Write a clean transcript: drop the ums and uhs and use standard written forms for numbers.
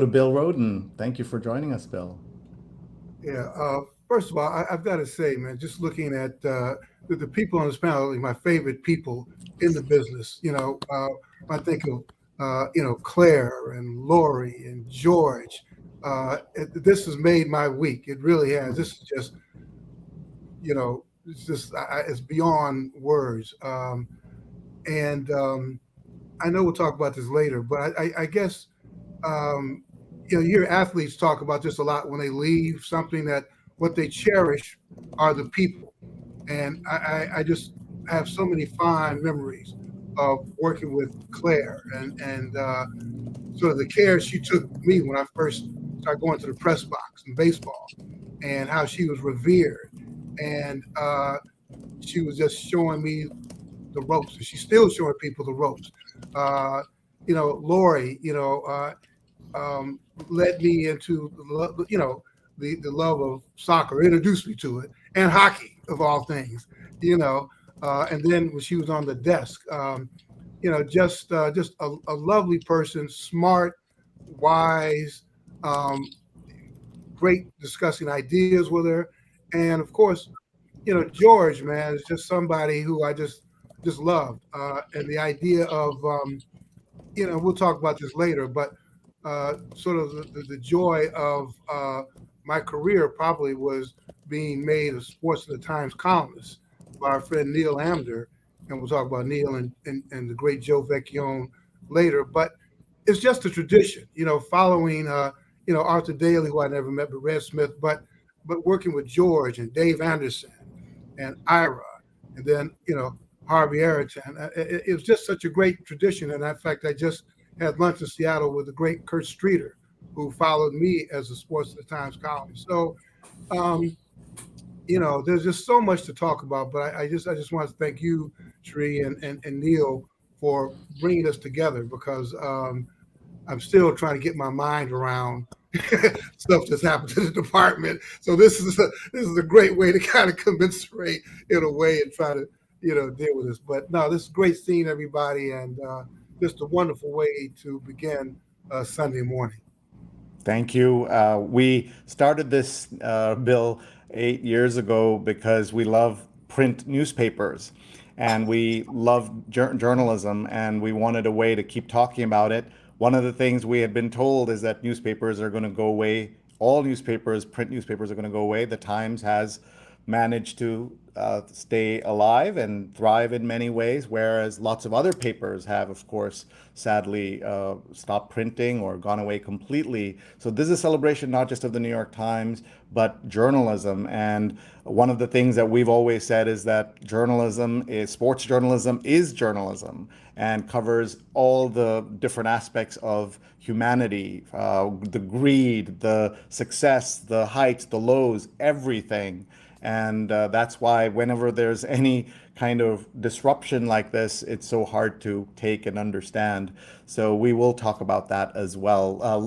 To Bill Rhoden. Thank you for joining us, Bill. Yeah. First of all, I've got to say, man, just looking at the people on this panel, like my favorite people in the business. I think of Claire and Lori and George. This has made my week. It really has. This is just it's just it's beyond words. And I know we'll talk about this later, but I guess um, you hear athletes talk about this a lot when they leave something that what they cherish are the people. And I just have so many fond memories of working with Claire and sort of the care she took me when I first started going to the press box in baseball, and how she was revered. And she was just showing me the ropes, and she's still showing people the ropes. Uh, Lori, led me into the love of soccer, introduced me to it, and hockey of all things. You know, and then when she was on the desk, just a lovely person, smart, wise, um, great discussing ideas with her, and of course, George, man, is just somebody who I just loved, and the idea of we'll talk about this later, but sort of the joy of my career probably was being made a Sports of the Times columnist by our friend Neil Amder, and we'll talk about Neil and the great Joe Vecchione later. But it's just a tradition, following Arthur Daly, who I never met, but Red Smith, but working with George and Dave Anderson and Ira, and then Harvey Araton. It was just such a great tradition, and in fact, I just had lunch in Seattle with the great Kurt Streeter, who followed me as a Sports of the Times columnist. So, um, there's just so much to talk about. But I just want to thank you, Sri, and Neil for bringing us together, because I'm still trying to get my mind around stuff that's happened to the department. So this is a great way to kind of commiserate in a way and try to deal with this. But no, this is great seeing everybody, and just a wonderful way to begin Sunday morning. Thank you. We started this, Bill, 8 years ago because we love print newspapers and we love journalism and we wanted a way to keep talking about it. One of the things we had been told is that newspapers are going to go away. All newspapers, print newspapers, are going to go away. The Times has managed to stay alive and thrive in many ways, whereas lots of other papers have, of course, sadly stopped printing or gone away completely. So this is a celebration not just of the New York Times, but journalism. And one of the things that we've always said is that sports journalism is journalism and covers all the different aspects of humanity, the greed, the success, the heights, the lows, everything. And that's why whenever there's any kind of disruption like this, it's so hard to take and understand. So we will talk about that as well.